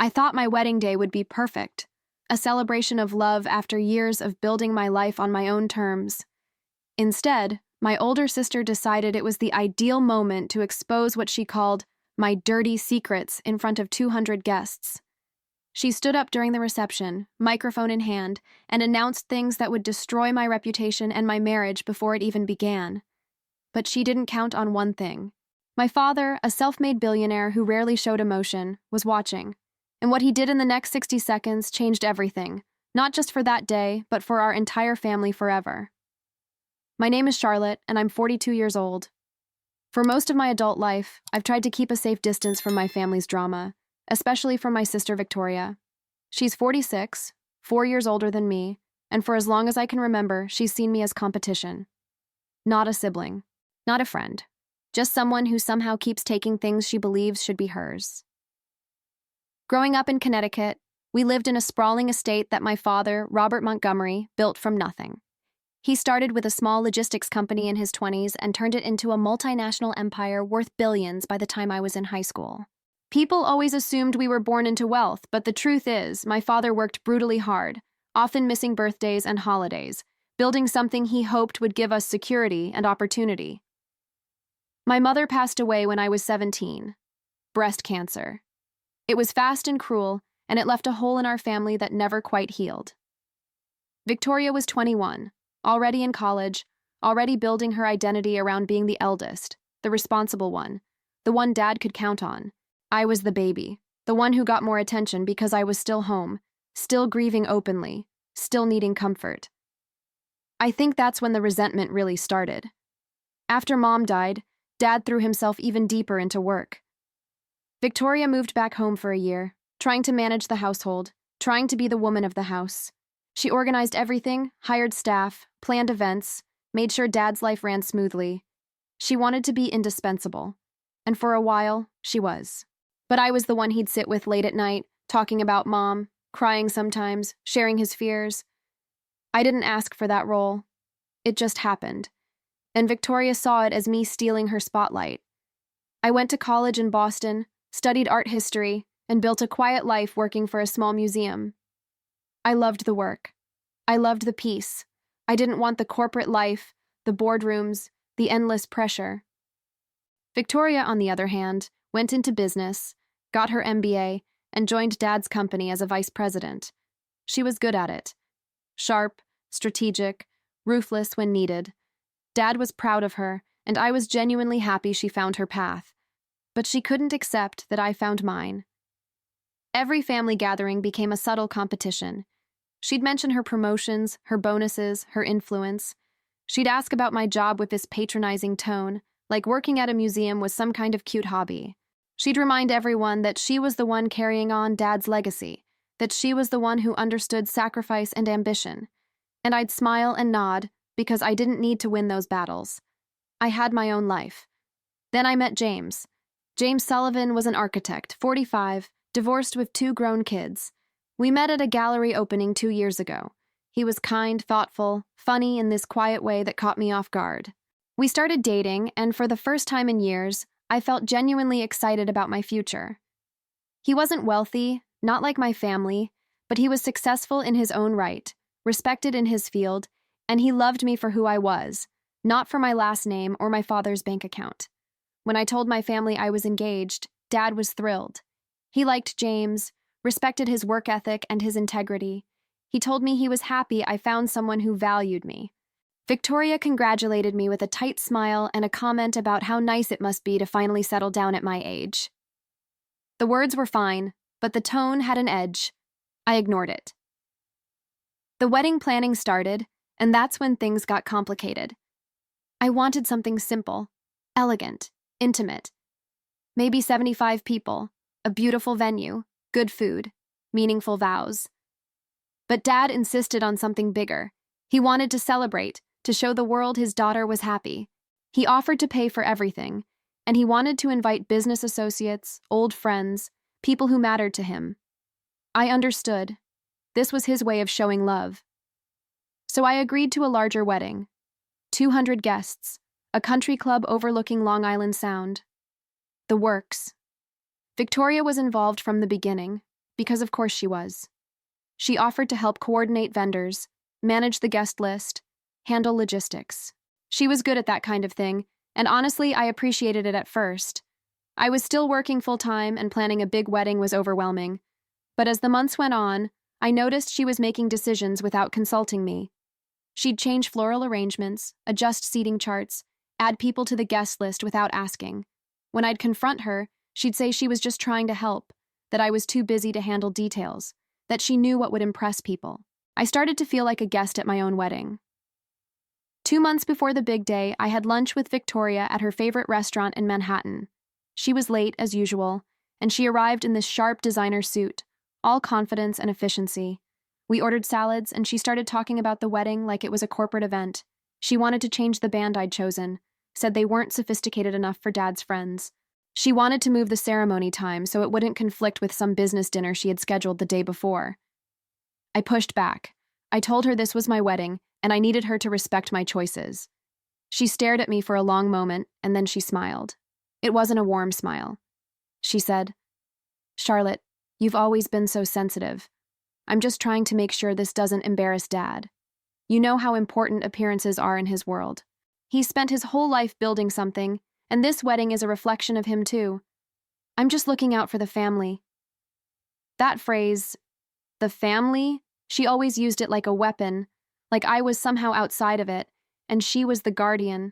I thought my wedding day would be perfect, a celebration of love after years of building my life on my own terms. Instead, my older sister decided it was the ideal moment to expose what she called my dirty secrets in front of 200 guests. She stood up during the reception, microphone in hand, and announced things that would destroy my reputation and my marriage before it even began. But she didn't count on one thing. My father, a self-made billionaire who rarely showed emotion, was watching. And what he did in the next 60 seconds changed everything, not just for that day, but for our entire family forever. My name is Charlotte, and I'm 42 years old. For most of my adult life, I've tried to keep a safe distance from my family's drama, especially from my sister Victoria. She's 46, 4 years older than me, and for as long as I can remember, she's seen me as competition. Not a sibling, not a friend, just someone who somehow keeps taking things she believes should be hers. Growing up in Connecticut, we lived in a sprawling estate that my father, Robert Montgomery, built from nothing. He started with a small logistics company in his 20s and turned it into a multinational empire worth billions by the time I was in high school. People always assumed we were born into wealth, but the truth is, my father worked brutally hard, often missing birthdays and holidays, building something he hoped would give us security and opportunity. My mother passed away when I was 17. Breast cancer. It was fast and cruel, and it left a hole in our family that never quite healed. Victoria was 21. Already in college, already building her identity around being the eldest, the responsible one, the one Dad could count on. I was the baby, the one who got more attention because I was still home, still grieving openly, still needing comfort. I think that's when the resentment really started. After Mom died, Dad threw himself even deeper into work. Victoria moved back home for a year, trying to manage the household, trying to be the woman of the house. She organized everything, hired staff, planned events, made sure Dad's life ran smoothly. She wanted to be indispensable, and for a while, she was. But I was the one he'd sit with late at night, talking about Mom, crying sometimes, sharing his fears. I didn't ask for that role. It just happened. And Victoria saw it as me stealing her spotlight. I went to college in Boston, studied art history, and built a quiet life working for a small museum. I loved the work. I loved the peace. I didn't want the corporate life, the boardrooms, the endless pressure. Victoria, on the other hand, went into business, got her MBA, and joined Dad's company as a vice president. She was good at it. Sharp, strategic, ruthless when needed. Dad was proud of her, and I was genuinely happy she found her path. But she couldn't accept that I found mine. Every family gathering became a subtle competition. She'd mention her promotions, her bonuses, her influence. She'd ask about my job with this patronizing tone, like working at a museum was some kind of cute hobby. She'd remind everyone that she was the one carrying on Dad's legacy, that she was the one who understood sacrifice and ambition. And I'd smile and nod because I didn't need to win those battles. I had my own life. Then I met James. James Sullivan was an architect, 45, divorced with 2 grown kids. We met at a gallery opening 2 years ago. He was kind, thoughtful, funny in this quiet way that caught me off guard. We started dating, and for the first time in years, I felt genuinely excited about my future. He wasn't wealthy, not like my family, but he was successful in his own right, respected in his field, and he loved me for who I was, not for my last name or my father's bank account. When I told my family I was engaged, Dad was thrilled. He liked James, respected his work ethic and his integrity. He told me he was happy I found someone who valued me. Victoria congratulated me with a tight smile and a comment about how nice it must be to finally settle down at my age. The words were fine, but the tone had an edge. I ignored it. The wedding planning started, and that's when things got complicated. I wanted something simple, elegant, intimate. Maybe 75 people, a beautiful venue, good food, meaningful vows. But Dad insisted on something bigger. He wanted to celebrate, to show the world his daughter was happy. He offered to pay for everything, and he wanted to invite business associates, old friends, people who mattered to him. I understood. This was his way of showing love. So I agreed to a larger wedding. 200 guests, a country club overlooking Long Island Sound. The works. Victoria was involved from the beginning, because of course she was. She offered to help coordinate vendors, manage the guest list, handle logistics. She was good at that kind of thing, and honestly, I appreciated it at first. I was still working full-time and planning a big wedding was overwhelming. But as the months went on, I noticed she was making decisions without consulting me. She'd change floral arrangements, adjust seating charts, add people to the guest list without asking. When I'd confront her, she'd say she was just trying to help, that I was too busy to handle details, that she knew what would impress people. I started to feel like a guest at my own wedding. 2 months before the big day, I had lunch with Victoria at her favorite restaurant in Manhattan. She was late, as usual, and she arrived in this sharp designer suit, all confidence and efficiency. We ordered salads, and she started talking about the wedding like it was a corporate event. She wanted to change the band I'd chosen, said they weren't sophisticated enough for Dad's friends. She wanted to move the ceremony time so it wouldn't conflict with some business dinner she had scheduled the day before. I pushed back. I told her this was my wedding, and I needed her to respect my choices. She stared at me for a long moment, and then she smiled. It wasn't a warm smile. She said, "Charlotte, you've always been so sensitive. I'm just trying to make sure this doesn't embarrass Dad. You know how important appearances are in his world. He's spent his whole life building something, and this wedding is a reflection of him too. I'm just looking out for the family." That phrase, the family, she always used it like a weapon, like I was somehow outside of it, and she was the guardian.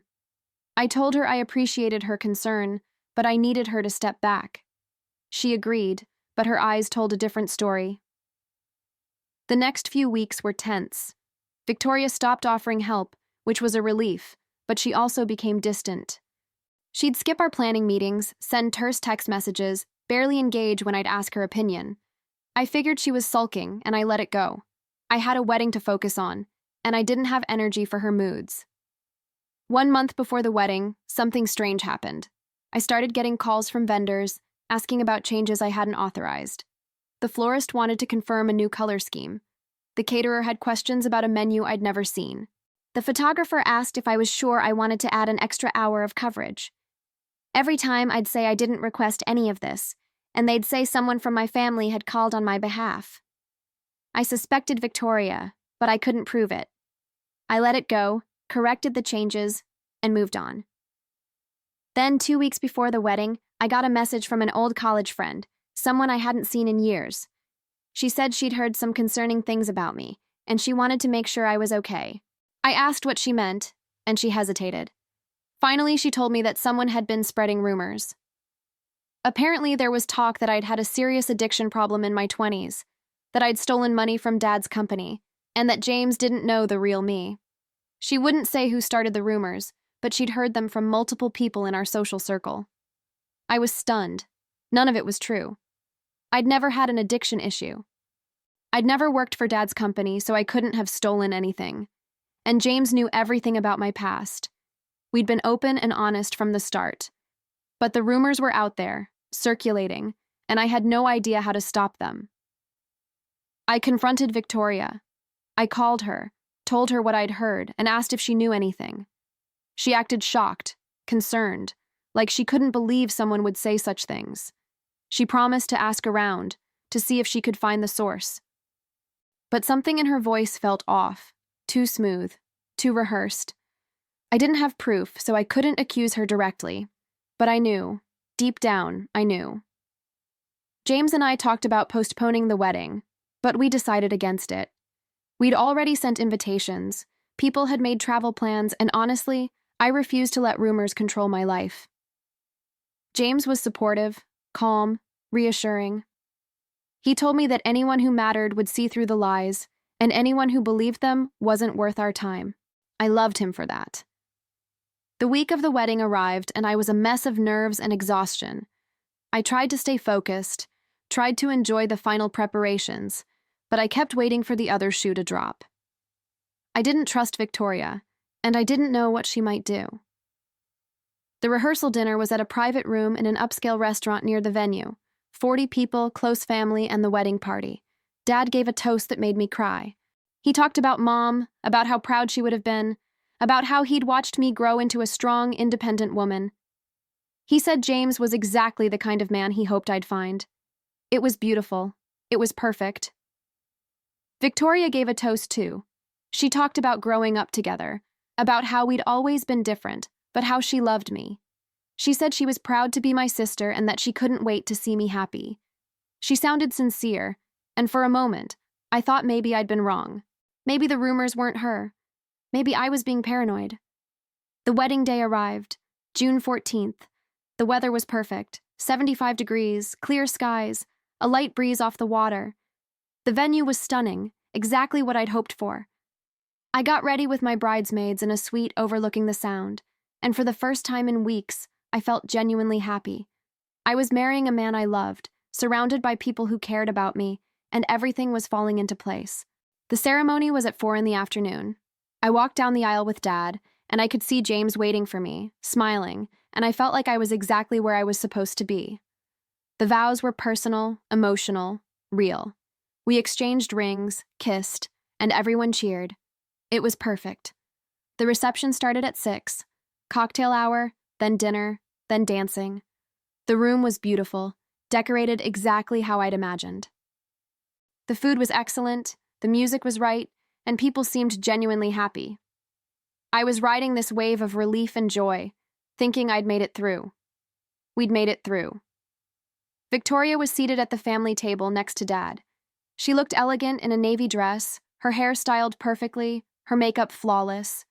I told her I appreciated her concern, but I needed her to step back. She agreed, but her eyes told a different story. The next few weeks were tense. Victoria stopped offering help, which was a relief, but she also became distant. She'd skip our planning meetings, send terse text messages, barely engage when I'd ask her opinion. I figured she was sulking, and I let it go. I had a wedding to focus on, and I didn't have energy for her moods. 1 month before the wedding, something strange happened. I started getting calls from vendors, asking about changes I hadn't authorized. The florist wanted to confirm a new color scheme. The caterer had questions about a menu I'd never seen. The photographer asked if I was sure I wanted to add an extra hour of coverage. Every time I'd say I didn't request any of this, and they'd say someone from my family had called on my behalf. I suspected Victoria, but I couldn't prove it. I let it go, corrected the changes, and moved on. Then, 2 weeks before the wedding, I got a message from an old college friend, someone I hadn't seen in years. She said she'd heard some concerning things about me, and she wanted to make sure I was okay. I asked what she meant, and she hesitated. Finally, she told me that someone had been spreading rumors. Apparently, there was talk that I'd had a serious addiction problem in my 20s, that I'd stolen money from Dad's company, and that James didn't know the real me. She wouldn't say who started the rumors, but she'd heard them from multiple people in our social circle. I was stunned. None of it was true. I'd never had an addiction issue. I'd never worked for Dad's company, so I couldn't have stolen anything. And James knew everything about my past. We'd been open and honest from the start. But the rumors were out there, circulating, and I had no idea how to stop them. I confronted Victoria. I called her, told her what I'd heard, and asked if she knew anything. She acted shocked, concerned, like she couldn't believe someone would say such things. She promised to ask around, to see if she could find the source. But something in her voice felt off, too smooth, too rehearsed. I didn't have proof, so I couldn't accuse her directly. But I knew, deep down, I knew. James and I talked about postponing the wedding, but we decided against it. We'd already sent invitations, people had made travel plans, and honestly, I refused to let rumors control my life. James was supportive, calm, reassuring. He told me that anyone who mattered would see through the lies, and anyone who believed them wasn't worth our time. I loved him for that. The week of the wedding arrived, and I was a mess of nerves and exhaustion. I tried to stay focused, tried to enjoy the final preparations, but I kept waiting for the other shoe to drop. I didn't trust Victoria, and I didn't know what she might do. The rehearsal dinner was at a private room in an upscale restaurant near the venue. 40 people, close family, and the wedding party. Dad gave a toast that made me cry. He talked about Mom, about how proud she would have been, about how he'd watched me grow into a strong, independent woman. He said James was exactly the kind of man he hoped I'd find. It was beautiful. It was perfect. Victoria gave a toast too. She talked about growing up together, about how we'd always been different, but how she loved me. She said she was proud to be my sister and that she couldn't wait to see me happy. She sounded sincere, and for a moment, I thought maybe I'd been wrong. Maybe the rumors weren't her. Maybe I was being paranoid. The wedding day arrived, June 14th. The weather was perfect, 75 degrees, clear skies, a light breeze off the water. The venue was stunning, exactly what I'd hoped for. I got ready with my bridesmaids in a suite overlooking the Sound, and for the first time in weeks, I felt genuinely happy. I was marrying a man I loved, surrounded by people who cared about me, and everything was falling into place. The ceremony was at 4 in the afternoon. I walked down the aisle with Dad, and I could see James waiting for me, smiling, and I felt like I was exactly where I was supposed to be. The vows were personal, emotional, real. We exchanged rings, kissed, and everyone cheered. It was perfect. The reception started at 6, cocktail hour, then dinner, then dancing. The room was beautiful, decorated exactly how I'd imagined. The food was excellent, the music was right, and people seemed genuinely happy. I was riding this wave of relief and joy, thinking I'd made it through. We'd made it through. Victoria was seated at the family table next to Dad. She looked elegant in a navy dress, her hair styled perfectly, her makeup flawless.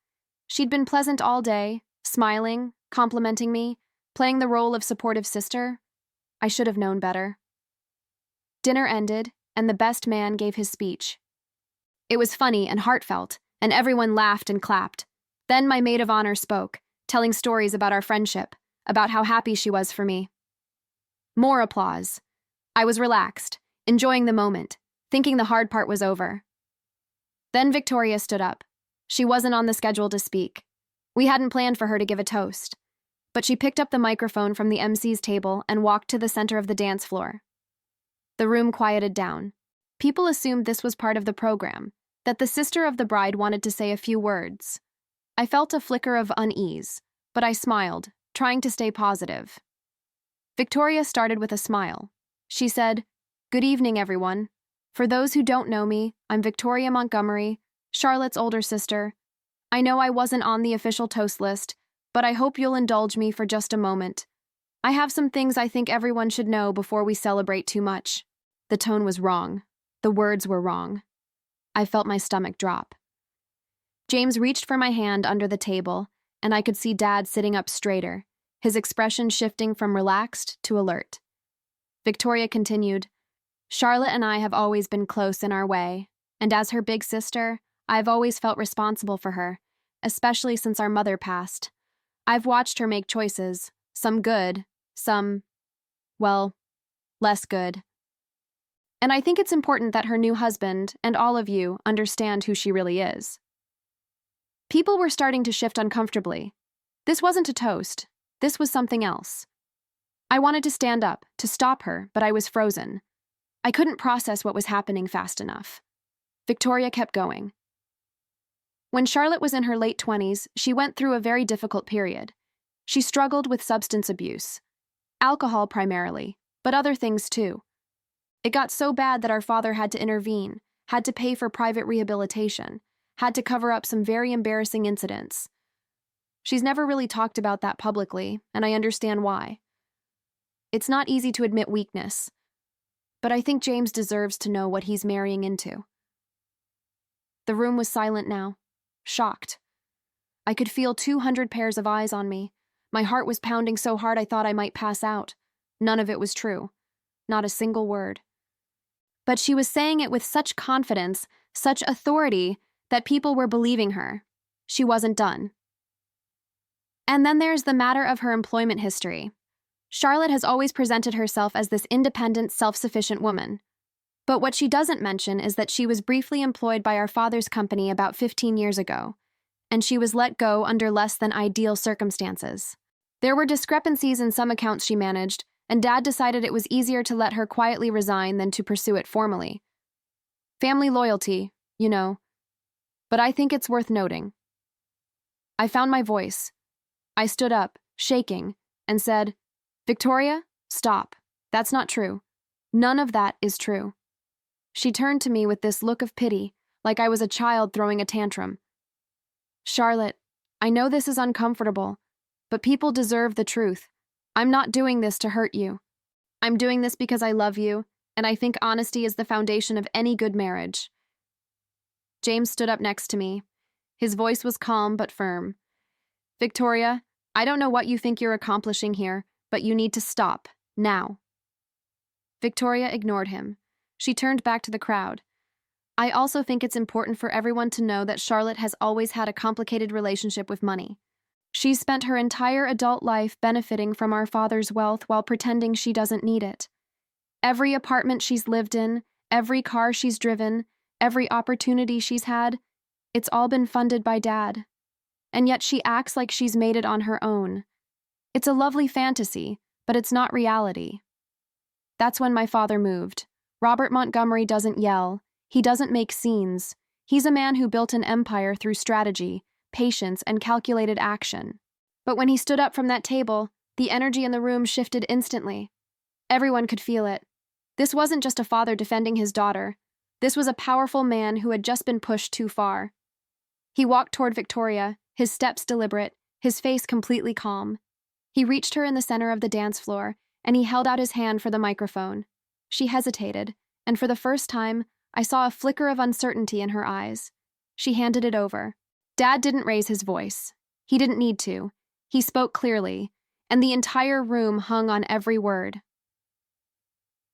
She'd been pleasant all day, smiling, complimenting me, playing the role of supportive sister. I should have known better. Dinner ended, and the best man gave his speech. It was funny and heartfelt, and everyone laughed and clapped. Then my maid of honor spoke, telling stories about our friendship, about how happy she was for me. More applause. I was relaxed, enjoying the moment, thinking the hard part was over. Then Victoria stood up. She wasn't on the schedule to speak. We hadn't planned for her to give a toast. But she picked up the microphone from the MC's table and walked to the center of the dance floor. The room quieted down. People assumed this was part of the program, that the sister of the bride wanted to say a few words. I felt a flicker of unease, but I smiled, trying to stay positive. Victoria started with a smile. She said, "Good evening, everyone. For those who don't know me, I'm Victoria Montgomery, Charlotte's older sister. I know I wasn't on the official toast list, but I hope you'll indulge me for just a moment. I have some things I think everyone should know before we celebrate too much." The tone was wrong. The words were wrong. I felt my stomach drop. James reached for my hand under the table, and I could see Dad sitting up straighter, his expression shifting from relaxed to alert. Victoria continued, "Charlotte and I have always been close in our way, and as her big sister, I've always felt responsible for her, especially since our mother passed. I've watched her make choices, some good, some, well, less good. And I think it's important that her new husband and all of you understand who she really is." People were starting to shift uncomfortably. This wasn't a toast. This was something else. I wanted to stand up, to stop her, but I was frozen. I couldn't process what was happening fast enough. Victoria kept going. When Charlotte was in her late 20s, she went through a very difficult period. She struggled with substance abuse. Alcohol primarily, but other things too. It got so bad that our father had to intervene, had to pay for private rehabilitation, had to cover up some very embarrassing incidents. She's never really talked about that publicly, and I understand why. It's not easy to admit weakness, but I think James deserves to know what he's marrying into. The room was silent now, shocked. I could feel 200 pairs of eyes on me. My heart was pounding so hard I thought I might pass out. None of it was true. Not a single word. But she was saying it with such confidence, such authority, that people were believing her. She wasn't done. And then there's the matter of her employment history. Charlotte has always presented herself as this independent, self-sufficient woman. But what she doesn't mention is that she was briefly employed by our father's company about 15 years ago, and she was let go under less than ideal circumstances. There were discrepancies in some accounts she managed, and Dad decided it was easier to let her quietly resign than to pursue it formally. Family loyalty, you know. But I think it's worth noting. I found my voice. I stood up, shaking, and said, "Victoria, stop. That's not true. None of that is true." She turned to me with this look of pity, like I was a child throwing a tantrum. Charlotte, I know this is uncomfortable, but people deserve the truth. I'm not doing this to hurt you. I'm doing this because I love you, and I think honesty is the foundation of any good marriage. James stood up next to me. His voice was calm but firm. Victoria, I don't know what you think you're accomplishing here, but you need to stop, now. Victoria ignored him. She turned back to the crowd. I also think it's important for everyone to know that Charlotte has always had a complicated relationship with money. She's spent her entire adult life benefiting from our father's wealth while pretending she doesn't need it. Every apartment she's lived in, every car she's driven, every opportunity she's had, it's all been funded by Dad. And yet she acts like she's made it on her own. It's a lovely fantasy, but it's not reality. That's when my father moved. Robert Montgomery doesn't yell. He doesn't make scenes. He's a man who built an empire through strategy, patience, and calculated action. But when he stood up from that table, the energy in the room shifted instantly. Everyone could feel it. This wasn't just a father defending his daughter. This was a powerful man who had just been pushed too far. He walked toward Victoria, his steps deliberate, his face completely calm. He reached her in the center of the dance floor, and he held out his hand for the microphone. She hesitated, and for the first time, I saw a flicker of uncertainty in her eyes. She handed it over. Dad didn't raise his voice. He didn't need to. He spoke clearly, and the entire room hung on every word.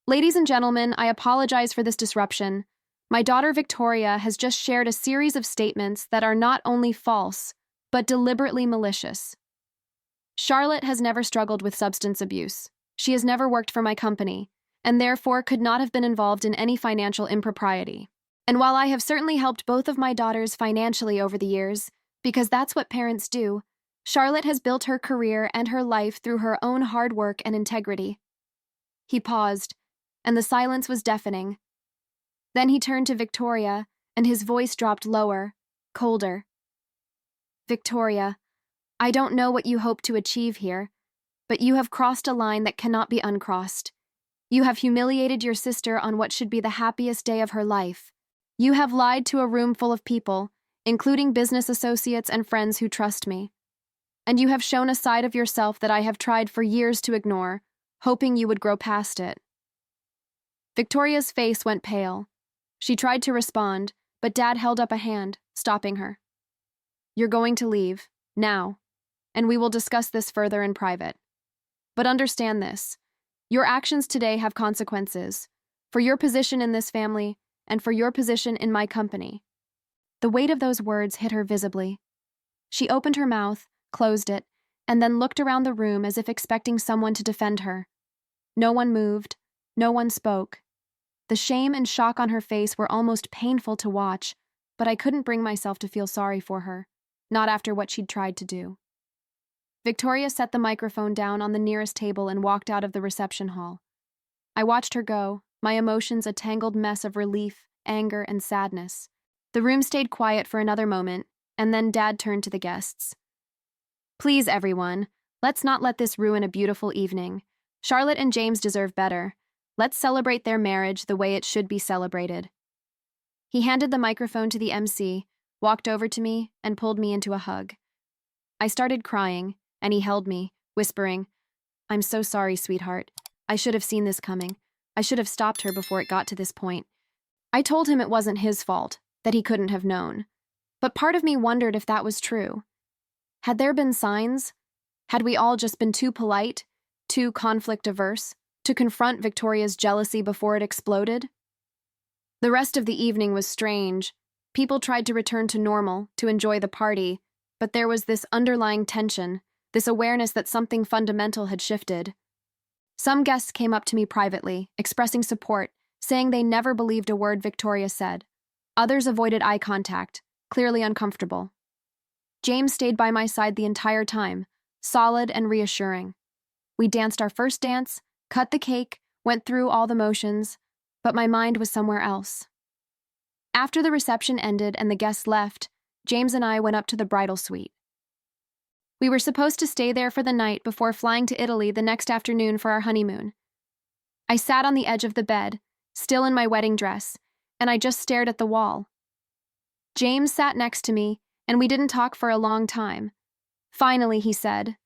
Ladies and gentlemen, I apologize for this disruption. My daughter Victoria has just shared a series of statements that are not only false, but deliberately malicious. Charlotte has never struggled with substance abuse. She has never worked for my company, and therefore could not have been involved in any financial impropriety. And while I have certainly helped both of my daughters financially over the years, because that's what parents do, Charlotte has built her career and her life through her own hard work and integrity. He paused, and the silence was deafening. Then he turned to Victoria, and his voice dropped lower, colder. Victoria, I don't know what you hope to achieve here, but you have crossed a line that cannot be uncrossed. You have humiliated your sister on what should be the happiest day of her life. You have lied to a room full of people, including business associates and friends who trust me. And you have shown a side of yourself that I have tried for years to ignore, hoping you would grow past it. Victoria's face went pale. She tried to respond, but Dad held up a hand, stopping her. You're going to leave, now, and we will discuss this further in private. But understand this. Your actions today have consequences, for your position in this family and for your position in my company. The weight of those words hit her visibly. She opened her mouth, closed it, and then looked around the room as if expecting someone to defend her. No one moved. No one spoke. The shame and shock on her face were almost painful to watch, but I couldn't bring myself to feel sorry for her, not after what she'd tried to do. Victoria set the microphone down on the nearest table and walked out of the reception hall. I watched her go, my emotions a tangled mess of relief, anger, and sadness. The room stayed quiet for another moment, and then Dad turned to the guests. Please, everyone, let's not let this ruin a beautiful evening. Charlotte and James deserve better. Let's celebrate their marriage the way it should be celebrated. He handed the microphone to the MC, walked over to me, and pulled me into a hug. I started crying, and he held me, whispering, I'm so sorry, sweetheart. I should have seen this coming. I should have stopped her before it got to this point. I told him it wasn't his fault, that he couldn't have known. But part of me wondered if that was true. Had there been signs? Had we all just been too polite, too conflict-averse, to confront Victoria's jealousy before it exploded? The rest of the evening was strange. People tried to return to normal, to enjoy the party, but there was this underlying tension, this awareness that something fundamental had shifted. Some guests came up to me privately, expressing support, saying they never believed a word Victoria said. Others avoided eye contact, clearly uncomfortable. James stayed by my side the entire time, solid and reassuring. We danced our first dance, cut the cake, went through all the motions, but my mind was somewhere else. After the reception ended and the guests left, James and I went up to the bridal suite. We were supposed to stay there for the night before flying to Italy the next afternoon for our honeymoon. I sat on the edge of the bed, still in my wedding dress, and I just stared at the wall. James sat next to me, and we didn't talk for a long time. Finally, he said,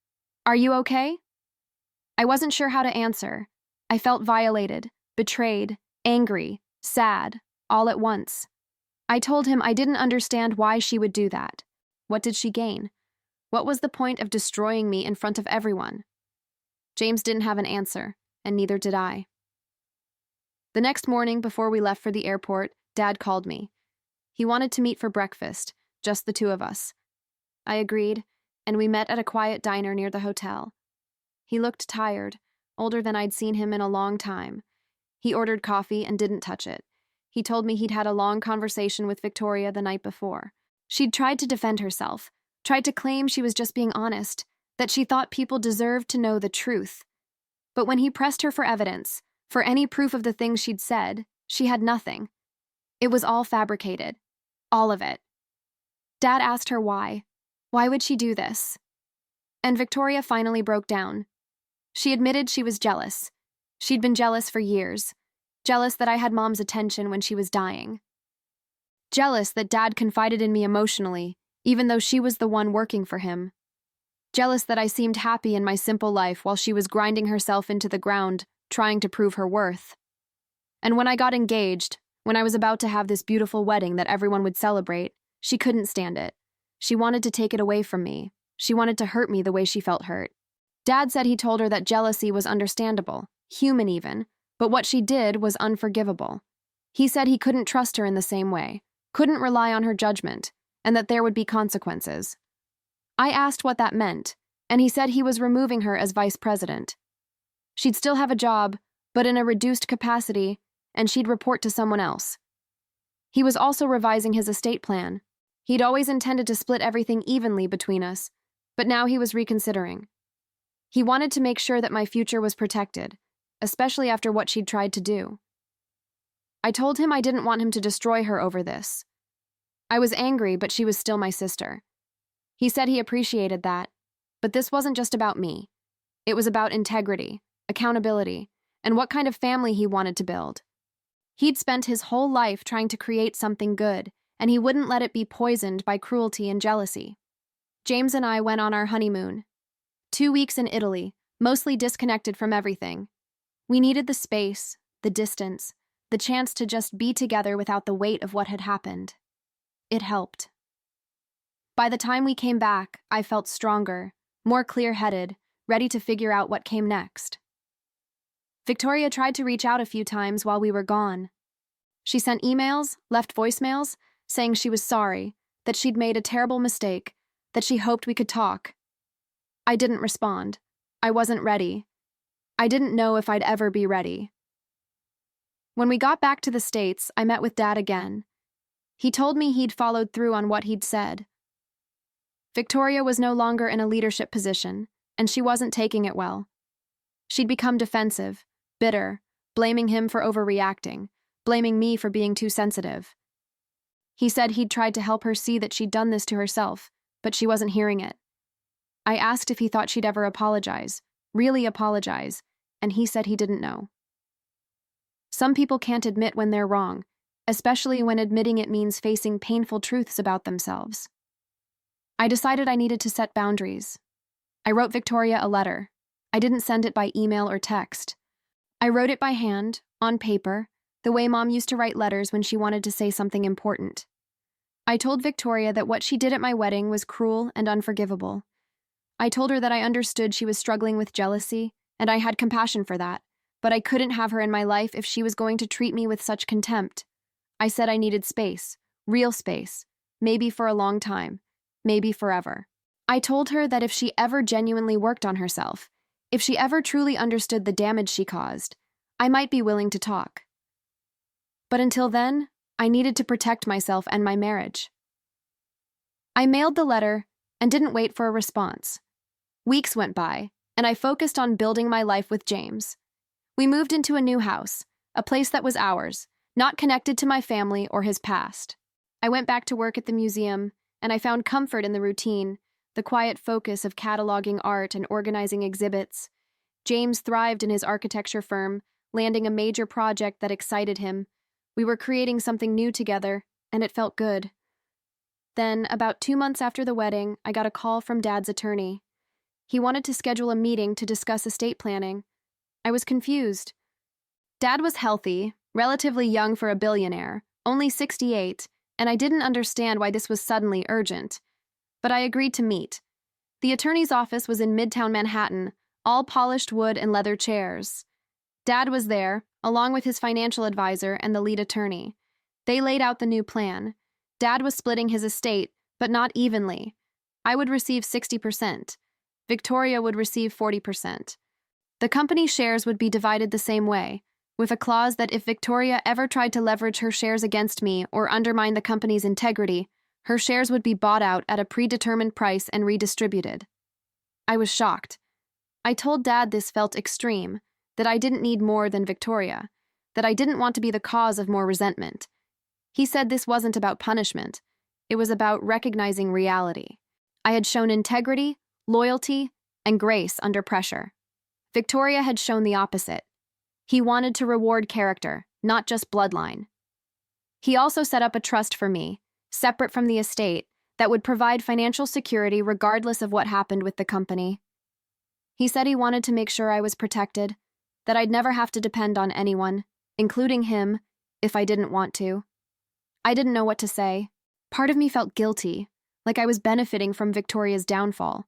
"Are you okay?" I wasn't sure how to answer. I felt violated, betrayed, angry, sad, all at once. I told him I didn't understand why she would do that. What did she gain? What was the point of destroying me in front of everyone? James didn't have an answer, and neither did I. The next morning, before we left for the airport, Dad called me. He wanted to meet for breakfast, just the two of us. I agreed, and we met at a quiet diner near the hotel. He looked tired, older than I'd seen him in a long time. He ordered coffee and didn't touch it. He told me he'd had a long conversation with Victoria the night before. She'd tried to defend herself, tried to claim she was just being honest, that she thought people deserved to know the truth. But when he pressed her for evidence, for any proof of the things she'd said, she had nothing. It was all fabricated. All of it. Dad asked her why. Why would she do this? And Victoria finally broke down. She admitted she was jealous. She'd been jealous for years. Jealous that I had Mom's attention when she was dying. Jealous that Dad confided in me emotionally, even though she was the one working for him. Jealous that I seemed happy in my simple life while she was grinding herself into the ground, trying to prove her worth. And when I got engaged, when I was about to have this beautiful wedding that everyone would celebrate, she couldn't stand it. She wanted to take it away from me. She wanted to hurt me the way she felt hurt. Dad said he told her that jealousy was understandable, human even, but what she did was unforgivable. He said he couldn't trust her in the same way, couldn't rely on her judgment, and that there would be consequences. I asked what that meant, and he said he was removing her as vice president. She'd still have a job, but in a reduced capacity, and she'd report to someone else. He was also revising his estate plan. He'd always intended to split everything evenly between us, but now he was reconsidering. He wanted to make sure that my future was protected, especially after what she'd tried to do. I told him I didn't want him to destroy her over this. I was angry, but she was still my sister. He said he appreciated that, but this wasn't just about me. It was about integrity, accountability, and what kind of family he wanted to build. He'd spent his whole life trying to create something good, and he wouldn't let it be poisoned by cruelty and jealousy. James and I went on our honeymoon. 2 weeks in Italy, mostly disconnected from everything. We needed the space, the distance, the chance to just be together without the weight of what had happened. It helped. By the time we came back, I felt stronger, more clear-headed, ready to figure out what came next. Victoria tried to reach out a few times while we were gone. She sent emails, left voicemails, saying she was sorry, that she'd made a terrible mistake, that she hoped we could talk. I didn't respond. I wasn't ready. I didn't know if I'd ever be ready. When we got back to the States, I met with Dad again. He told me he'd followed through on what he'd said. Victoria was no longer in a leadership position, and she wasn't taking it well. She'd become defensive, bitter, blaming him for overreacting, blaming me for being too sensitive. He said he'd tried to help her see that she'd done this to herself, but she wasn't hearing it. I asked if he thought she'd ever apologize, really apologize, and he said he didn't know. Some people can't admit when they're wrong, especially when admitting it means facing painful truths about themselves. I decided I needed to set boundaries. I wrote Victoria a letter. I didn't send it by email or text. I wrote it by hand, on paper, the way Mom used to write letters when she wanted to say something important. I told Victoria that what she did at my wedding was cruel and unforgivable. I told her that I understood she was struggling with jealousy, and I had compassion for that, but I couldn't have her in my life if she was going to treat me with such contempt. I said I needed space, real space, maybe for a long time, maybe forever. I told her that if she ever genuinely worked on herself, if she ever truly understood the damage she caused, I might be willing to talk. But until then, I needed to protect myself and my marriage. I mailed the letter and didn't wait for a response. Weeks went by, and I focused on building my life with James. We moved into a new house, a place that was ours, not connected to my family or his past. I went back to work at the museum, and I found comfort in the routine, the quiet focus of cataloging art and organizing exhibits. James thrived in his architecture firm, landing a major project that excited him, We were creating something new together, and it felt good. Then, about 2 months after the wedding, I got a call from Dad's attorney. He wanted to schedule a meeting to discuss estate planning. I was confused. Dad was healthy, relatively young for a billionaire, only 68, and I didn't understand why this was suddenly urgent. But I agreed to meet. The attorney's office was in Midtown Manhattan, all polished wood and leather chairs. Dad was there, along with his financial advisor and the lead attorney. They laid out the new plan. Dad was splitting his estate, but not evenly. I would receive 60%. Victoria would receive 40%. The company shares would be divided the same way, with a clause that if Victoria ever tried to leverage her shares against me or undermine the company's integrity, her shares would be bought out at a predetermined price and redistributed. I was shocked. I told Dad this felt extreme, that I didn't need more than Victoria, that I didn't want to be the cause of more resentment. He said this wasn't about punishment. It was about recognizing reality. I had shown integrity, loyalty, and grace under pressure. Victoria had shown the opposite. He wanted to reward character, not just bloodline. He also set up a trust for me, separate from the estate, that would provide financial security regardless of what happened with the company. He said he wanted to make sure I was protected, that I'd never have to depend on anyone, including him, if I didn't want to. I didn't know what to say. Part of me felt guilty, like I was benefiting from Victoria's downfall.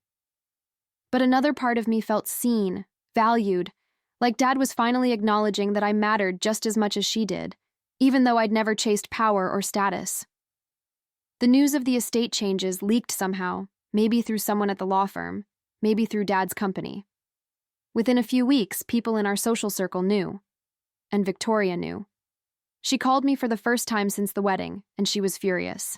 But another part of me felt seen, valued, like Dad was finally acknowledging that I mattered just as much as she did, even though I'd never chased power or status. The news of the estate changes leaked somehow, maybe through someone at the law firm, maybe through Dad's company. Within a few weeks, people in our social circle knew. And Victoria knew. She called me for the first time since the wedding, and she was furious.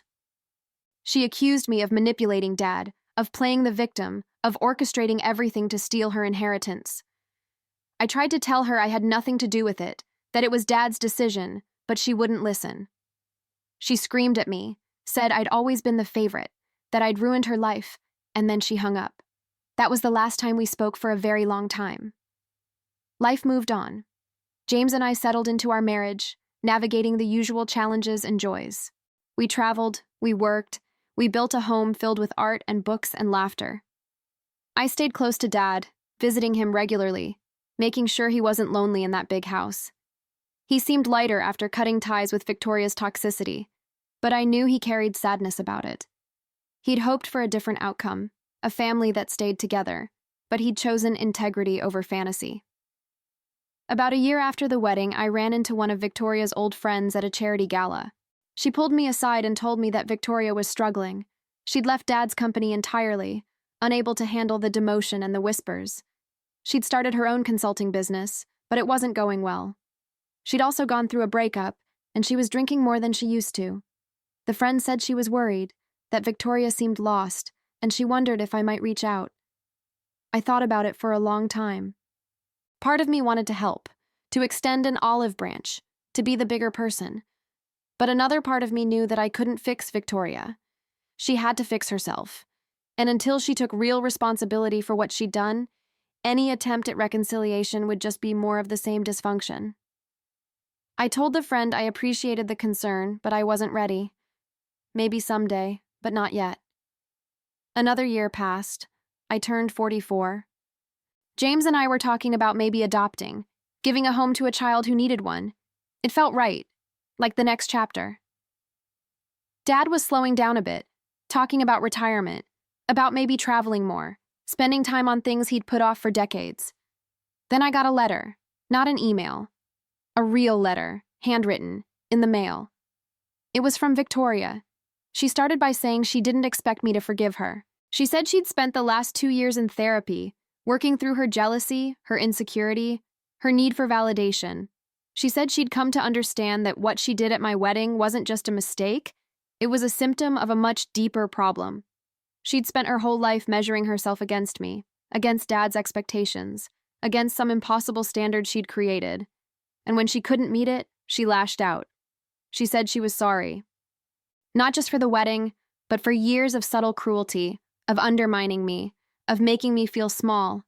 She accused me of manipulating Dad, of playing the victim, of orchestrating everything to steal her inheritance. I tried to tell her I had nothing to do with it, that it was Dad's decision, but she wouldn't listen. She screamed at me, said I'd always been the favorite, that I'd ruined her life, and then she hung up. That was the last time we spoke for a very long time. Life moved on. James and I settled into our marriage, navigating the usual challenges and joys. We traveled, we worked, we built a home filled with art and books and laughter. I stayed close to Dad, visiting him regularly, making sure he wasn't lonely in that big house. He seemed lighter after cutting ties with Victoria's toxicity, but I knew he carried sadness about it. He'd hoped for a different outcome, a family that stayed together, but he'd chosen integrity over fantasy. About a year after the wedding, I ran into one of Victoria's old friends at a charity gala. She pulled me aside and told me that Victoria was struggling. She'd left Dad's company entirely, unable to handle the demotion and the whispers. She'd started her own consulting business, but it wasn't going well. She'd also gone through a breakup, and she was drinking more than she used to. The friend said she was worried, that Victoria seemed lost, and she wondered if I might reach out. I thought about it for a long time. Part of me wanted to help, to extend an olive branch, to be the bigger person. But another part of me knew that I couldn't fix Victoria. She had to fix herself. And until she took real responsibility for what she'd done, any attempt at reconciliation would just be more of the same dysfunction. I told the friend I appreciated the concern, but I wasn't ready. Maybe someday, but not yet. Another year passed. I turned 44. James and I were talking about maybe adopting, giving a home to a child who needed one. It felt right, like the next chapter. Dad was slowing down a bit, talking about retirement, about maybe traveling more, spending time on things he'd put off for decades. Then I got a letter, not an email. A real letter, handwritten, in the mail. It was from Victoria. She started by saying she didn't expect me to forgive her. She said she'd spent the last 2 years in therapy, working through her jealousy, her insecurity, her need for validation. She said she'd come to understand that what she did at my wedding wasn't just a mistake, it was a symptom of a much deeper problem. She'd spent her whole life measuring herself against me, against Dad's expectations, against some impossible standard she'd created. And when she couldn't meet it, she lashed out. She said she was sorry. Not just for the wedding, but for years of subtle cruelty, of undermining me, of making me feel small.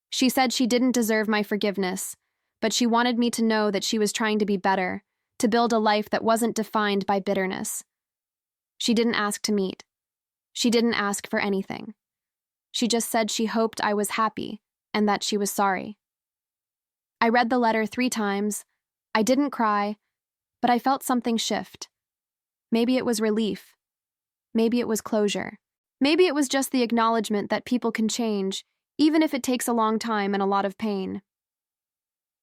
She said she didn't deserve my forgiveness, but she wanted me to know that she was trying to be better, to build a life that wasn't defined by bitterness. She didn't ask to meet. She didn't ask for anything. She just said she hoped I was happy and that she was sorry. I read the letter 3 times. I didn't cry, but I felt something shift. Maybe it was relief. Maybe it was closure. Maybe it was just the acknowledgement that people can change, even if it takes a long time and a lot of pain.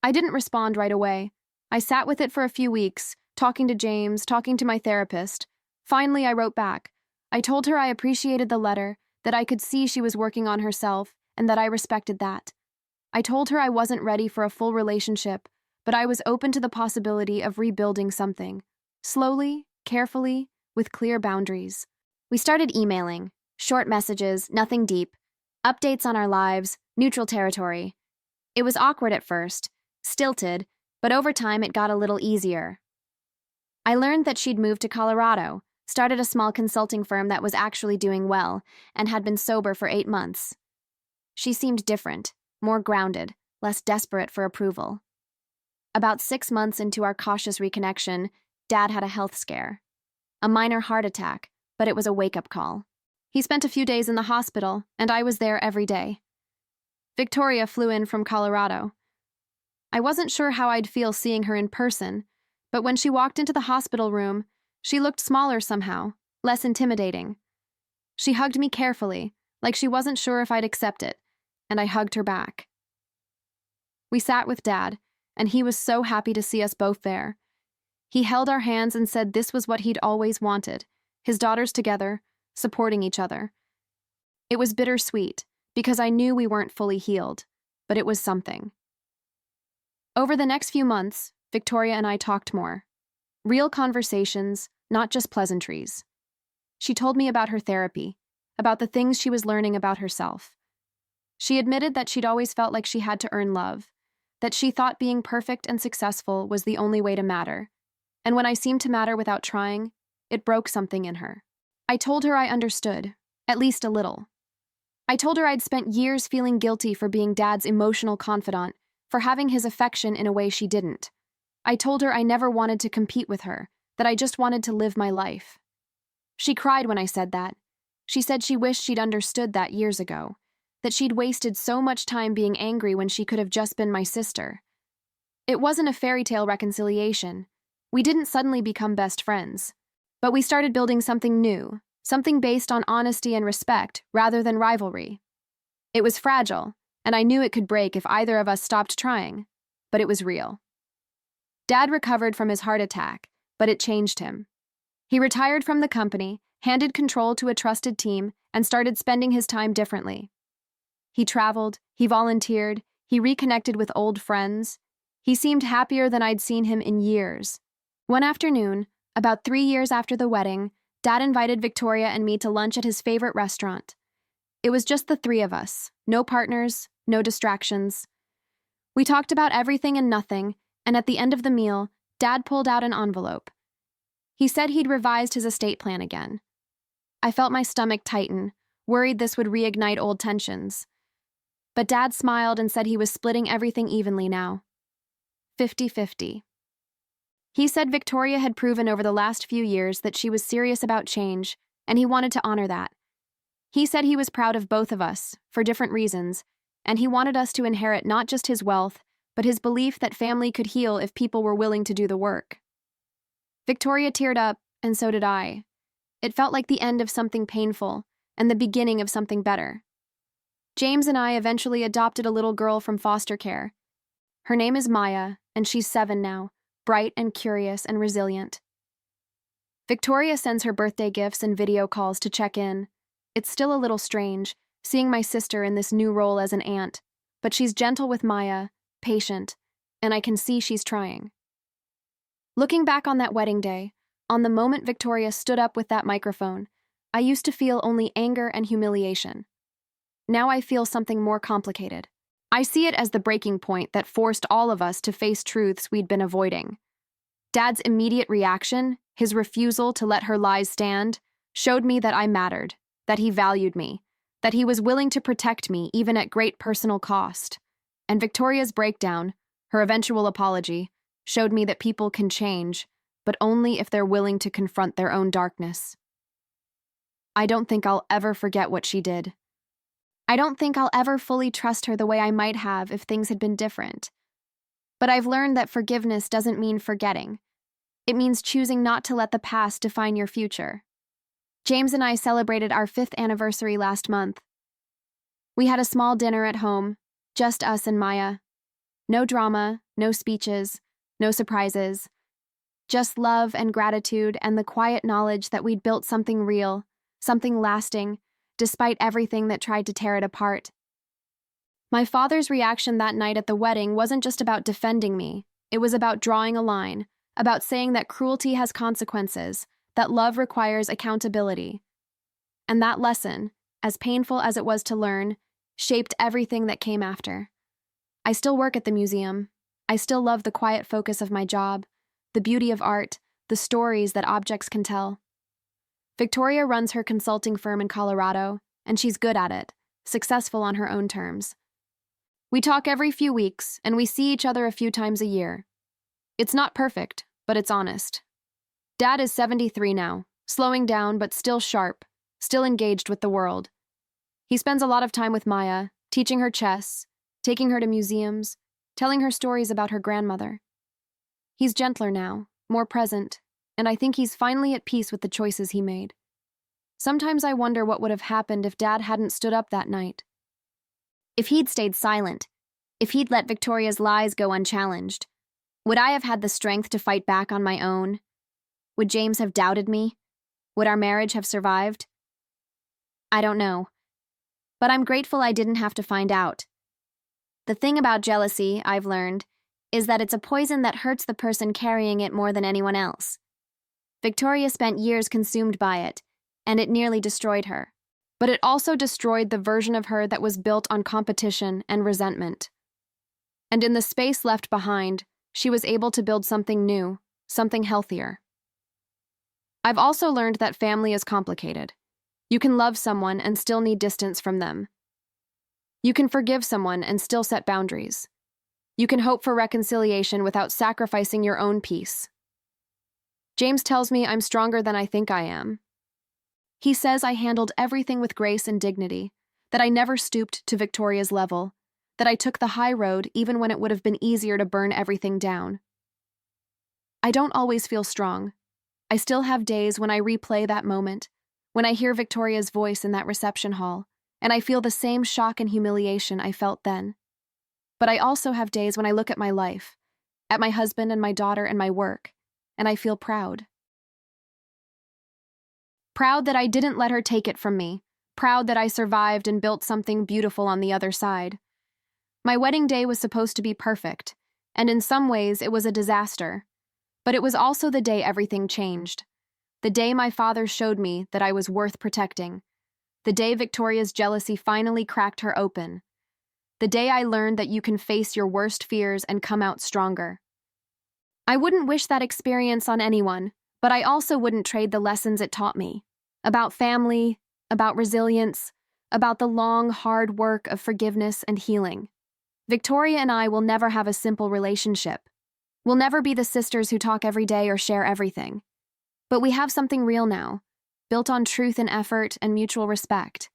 I didn't respond right away. I sat with it for a few weeks, talking to James, talking to my therapist. Finally, I wrote back. I told her I appreciated the letter, that I could see she was working on herself, and that I respected that. I told her I wasn't ready for a full relationship, but I was open to the possibility of rebuilding something. Slowly, carefully, with clear boundaries. We started emailing. Short messages, nothing deep. Updates on our lives, neutral territory. It was awkward at first, stilted, but over time it got a little easier. I learned that she'd moved to Colorado, started a small consulting firm that was actually doing well, and had been sober for 8 months. She seemed different, more grounded, less desperate for approval. About 6 months into our cautious reconnection, Dad had a health scare. A minor heart attack, but it was a wake-up call. He spent a few days in the hospital, and I was there every day. Victoria flew in from Colorado. I wasn't sure how I'd feel seeing her in person, but when she walked into the hospital room, she looked smaller somehow, less intimidating. She hugged me carefully, like she wasn't sure if I'd accept it, and I hugged her back. We sat with Dad, and he was so happy to see us both there. He held our hands and said this was what he'd always wanted, his daughters together, supporting each other. It was bittersweet, because I knew we weren't fully healed, but it was something. Over the next few months, Victoria and I talked more. Real conversations, not just pleasantries. She told me about her therapy, about the things she was learning about herself. She admitted that she'd always felt like she had to earn love, that she thought being perfect and successful was the only way to matter. And when I seemed to matter without trying, it broke something in her. I told her I understood, at least a little. I told her I'd spent years feeling guilty for being Dad's emotional confidant, for having his affection in a way she didn't. I told her I never wanted to compete with her, that I just wanted to live my life. She cried when I said that. She said she wished she'd understood that years ago, that she'd wasted so much time being angry when she could have just been my sister. It wasn't a fairy tale reconciliation. We didn't suddenly become best friends. But we started building something new, something based on honesty and respect rather than rivalry. It was fragile, and I knew it could break if either of us stopped trying, but it was real. Dad recovered from his heart attack, but it changed him. He retired from the company, handed control to a trusted team, and started spending his time differently. He traveled, he volunteered, he reconnected with old friends. He seemed happier than I'd seen him in years. One afternoon, about 3 years after the wedding, Dad invited Victoria and me to lunch at his favorite restaurant. It was just the 3 of us, no partners, no distractions. We talked about everything and nothing, and at the end of the meal, Dad pulled out an envelope. He said he'd revised his estate plan again. I felt my stomach tighten, worried this would reignite old tensions. But Dad smiled and said he was splitting everything evenly now. 50-50. He said Victoria had proven over the last few years that she was serious about change, and he wanted to honor that. He said he was proud of both of us, for different reasons, and he wanted us to inherit not just his wealth, but his belief that family could heal if people were willing to do the work. Victoria teared up, and so did I. It felt like the end of something painful, and the beginning of something better. James and I eventually adopted a little girl from foster care. Her name is Maya, and she's 7 now. Bright and curious and resilient. Victoria sends her birthday gifts and video calls to check in. It's still a little strange, seeing my sister in this new role as an aunt, but she's gentle with Maya, patient, and I can see she's trying. Looking back on that wedding day, on the moment Victoria stood up with that microphone, I used to feel only anger and humiliation. Now I feel something more complicated. I see it as the breaking point that forced all of us to face truths we'd been avoiding. Dad's immediate reaction, his refusal to let her lies stand, showed me that I mattered, that he valued me, that he was willing to protect me even at great personal cost. And Victoria's breakdown, her eventual apology, showed me that people can change, but only if they're willing to confront their own darkness. I don't think I'll ever forget what she did. I don't think I'll ever fully trust her the way I might have if things had been different. But I've learned that forgiveness doesn't mean forgetting. It means choosing not to let the past define your future. James and I celebrated our 5th anniversary last month. We had a small dinner at home, just us and Maya. No drama, no speeches, no surprises. Just love and gratitude and the quiet knowledge that we'd built something real, something lasting, despite everything that tried to tear it apart. My father's reaction that night at the wedding wasn't just about defending me. It was about drawing a line, about saying that cruelty has consequences, that love requires accountability. And that lesson, as painful as it was to learn, shaped everything that came after. I still work at the museum. I still love the quiet focus of my job, the beauty of art, the stories that objects can tell. Victoria runs her consulting firm in Colorado, and she's good at it, successful on her own terms. We talk every few weeks, and we see each other a few times a year. It's not perfect, but it's honest. Dad is 73 now, slowing down but still sharp, still engaged with the world. He spends a lot of time with Maya, teaching her chess, taking her to museums, telling her stories about her grandmother. He's gentler now, more present, and I think he's finally at peace with the choices he made. Sometimes I wonder what would have happened if Dad hadn't stood up that night. If he'd stayed silent, if he'd let Victoria's lies go unchallenged, would I have had the strength to fight back on my own? Would James have doubted me? Would our marriage have survived? I don't know. But I'm grateful I didn't have to find out. The thing about jealousy, I've learned, is that it's a poison that hurts the person carrying it more than anyone else. Victoria spent years consumed by it, and it nearly destroyed her. But it also destroyed the version of her that was built on competition and resentment. And in the space left behind, she was able to build something new, something healthier. I've also learned that family is complicated. You can love someone and still need distance from them. You can forgive someone and still set boundaries. You can hope for reconciliation without sacrificing your own peace. James tells me I'm stronger than I think I am. He says I handled everything with grace and dignity, that I never stooped to Victoria's level, that I took the high road even when it would have been easier to burn everything down. I don't always feel strong. I still have days when I replay that moment, when I hear Victoria's voice in that reception hall, and I feel the same shock and humiliation I felt then. But I also have days when I look at my life, at my husband and my daughter and my work, and I feel proud. Proud that I didn't let her take it from me, proud that I survived and built something beautiful on the other side. My wedding day was supposed to be perfect, and in some ways it was a disaster. But it was also the day everything changed. The day my father showed me that I was worth protecting. The day Victoria's jealousy finally cracked her open. The day I learned that you can face your worst fears and come out stronger. I wouldn't wish that experience on anyone, but I also wouldn't trade the lessons it taught me. About family, about resilience, about the long, hard work of forgiveness and healing. Victoria and I will never have a simple relationship. We'll never be the sisters who talk every day or share everything. But we have something real now, built on truth and effort and mutual respect.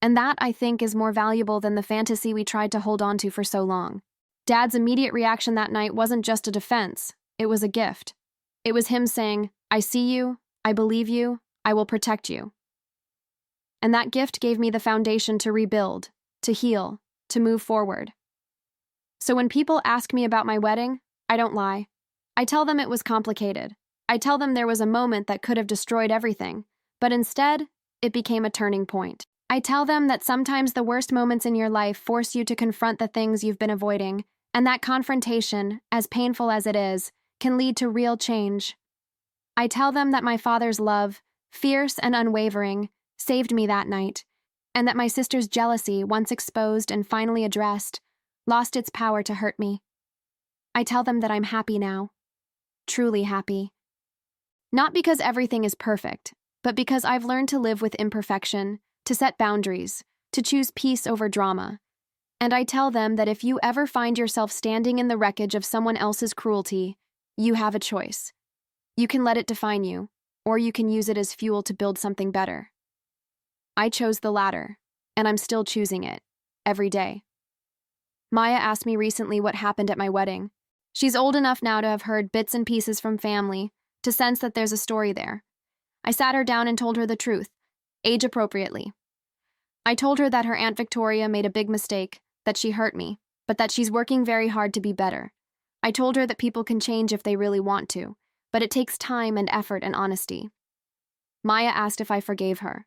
And that, I think, is more valuable than the fantasy we tried to hold on to for so long. Dad's immediate reaction that night wasn't just a defense, it was a gift. It was him saying, I see you, I believe you, I will protect you. And that gift gave me the foundation to rebuild, to heal, to move forward. So when people ask me about my wedding, I don't lie. I tell them it was complicated. I tell them there was a moment that could have destroyed everything, but instead, it became a turning point. I tell them that sometimes the worst moments in your life force you to confront the things you've been avoiding, and that confrontation, as painful as it is, can lead to real change. I tell them that my father's love, fierce and unwavering, saved me that night, and that my sister's jealousy, once exposed and finally addressed, lost its power to hurt me. I tell them that I'm happy now, truly happy. Not because everything is perfect, but because I've learned to live with imperfection, to set boundaries, to choose peace over drama. And I tell them that if you ever find yourself standing in the wreckage of someone else's cruelty, You have a choice. You can let it define you, or you can use it as fuel to build something better. I chose the latter, and I'm still choosing it, every day. Maya asked me recently what happened at my wedding. She's old enough now to have heard bits and pieces from family, to sense that there's a story there. I sat her down and told her the truth, age appropriately. I told her that her Aunt Victoria made a big mistake, that she hurt me, but that she's working very hard to be better. I told her that people can change if they really want to, but it takes time and effort and honesty. Maya asked if I forgave her.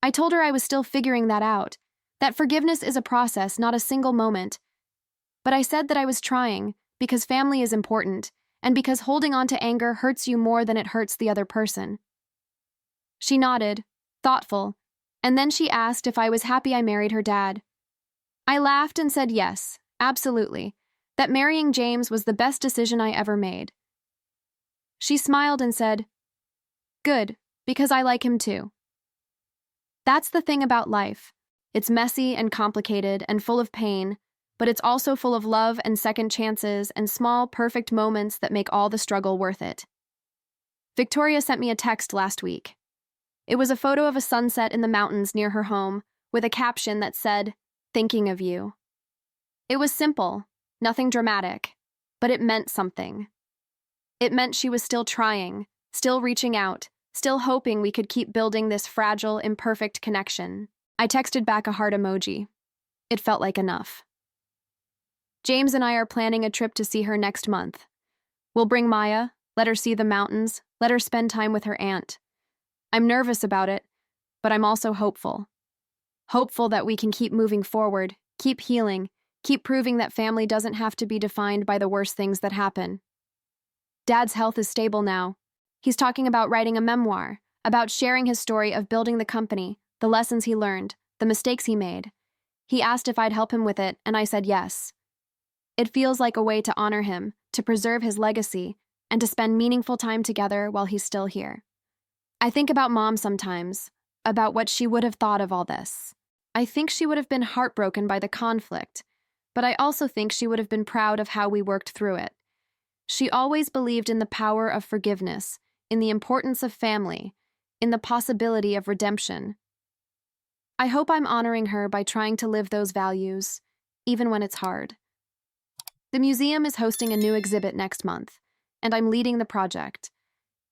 I told her I was still figuring that out, that forgiveness is a process, not a single moment. But I said that I was trying, because family is important, and because holding on to anger hurts you more than it hurts the other person. She nodded, thoughtful, and then she asked if I was happy I married her dad. I laughed and said yes, absolutely, that marrying James was the best decision I ever made. She smiled and said, "Good, because I like him too." That's the thing about life. It's messy and complicated and full of pain, but it's also full of love and second chances and small, perfect moments that make all the struggle worth it. Victoria sent me a text last week. It was a photo of a sunset in the mountains near her home, with a caption that said, "Thinking of you." It was simple, nothing dramatic, but it meant something. It meant she was still trying, still reaching out, still hoping we could keep building this fragile, imperfect connection. I texted back a heart emoji. It felt like enough. James and I are planning a trip to see her next month. We'll bring Maya, let her see the mountains, let her spend time with her aunt. I'm nervous about it, but I'm also hopeful. Hopeful that we can keep moving forward, keep healing, keep proving that family doesn't have to be defined by the worst things that happen. Dad's health is stable now. He's talking about writing a memoir, about sharing his story of building the company, the lessons he learned, the mistakes he made. He asked if I'd help him with it, and I said yes. It feels like a way to honor him, to preserve his legacy, and to spend meaningful time together while he's still here. I think about Mom sometimes, about what she would have thought of all this. I think she would have been heartbroken by the conflict, but I also think she would have been proud of how we worked through it. She always believed in the power of forgiveness, in the importance of family, in the possibility of redemption. I hope I'm honoring her by trying to live those values, even when it's hard. The museum is hosting a new exhibit next month, and I'm leading the project.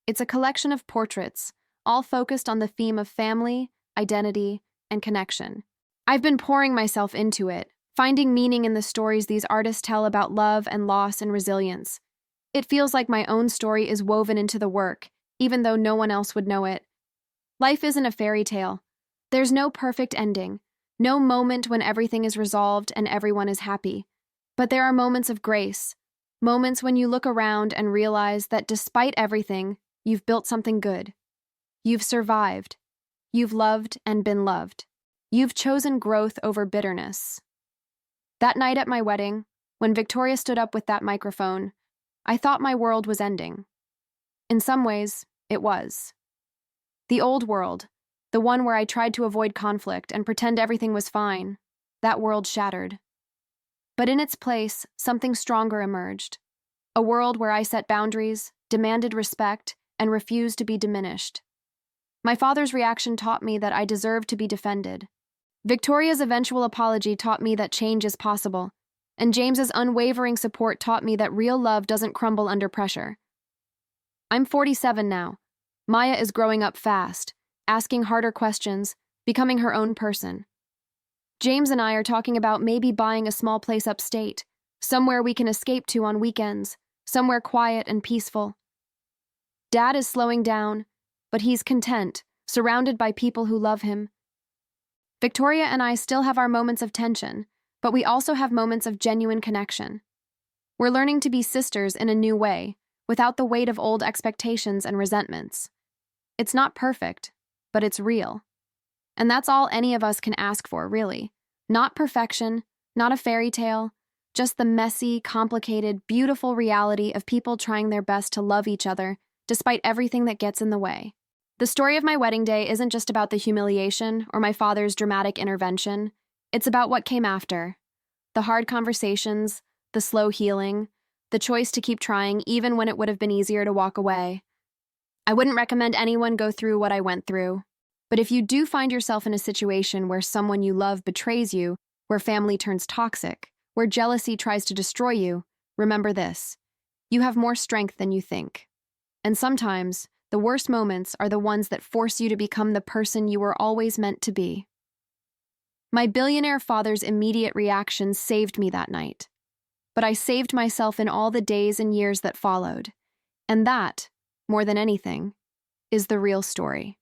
It's a collection of portraits, all focused on the theme of family, identity, and connection. I've been pouring myself into it, finding meaning in the stories these artists tell about love and loss and resilience. It feels like my own story is woven into the work, even though no one else would know it. Life isn't a fairy tale. There's no perfect ending, no moment when everything is resolved and everyone is happy. But there are moments of grace, moments when you look around and realize that despite everything, you've built something good. You've survived. You've loved and been loved. You've chosen growth over bitterness. That night at my wedding, when Victoria stood up with that microphone, I thought my world was ending. In some ways, it was. The old world, the one where I tried to avoid conflict and pretend everything was fine, that world shattered. But in its place, something stronger emerged. A world where I set boundaries, demanded respect, and refused to be diminished. My father's reaction taught me that I deserved to be defended. Victoria's eventual apology taught me that change is possible, and James's unwavering support taught me that real love doesn't crumble under pressure. I'm 47 now. Maya is growing up fast, asking harder questions, becoming her own person. James and I are talking about maybe buying a small place upstate, somewhere we can escape to on weekends, somewhere quiet and peaceful. Dad is slowing down, but he's content, surrounded by people who love him. Victoria and I still have our moments of tension, but we also have moments of genuine connection. We're learning to be sisters in a new way, without the weight of old expectations and resentments. It's not perfect, but it's real. And that's all any of us can ask for, really. Not perfection, not a fairy tale, just the messy, complicated, beautiful reality of people trying their best to love each other, despite everything that gets in the way. The story of my wedding day isn't just about the humiliation or my father's dramatic intervention. It's about what came after. The hard conversations, the slow healing, the choice to keep trying even when it would have been easier to walk away. I wouldn't recommend anyone go through what I went through. But if you do find yourself in a situation where someone you love betrays you, where family turns toxic, where jealousy tries to destroy you, remember this: you have more strength than you think. And sometimes, the worst moments are the ones that force you to become the person you were always meant to be. My billionaire father's immediate reaction saved me that night. But I saved myself in all the days and years that followed. And that, more than anything, is the real story.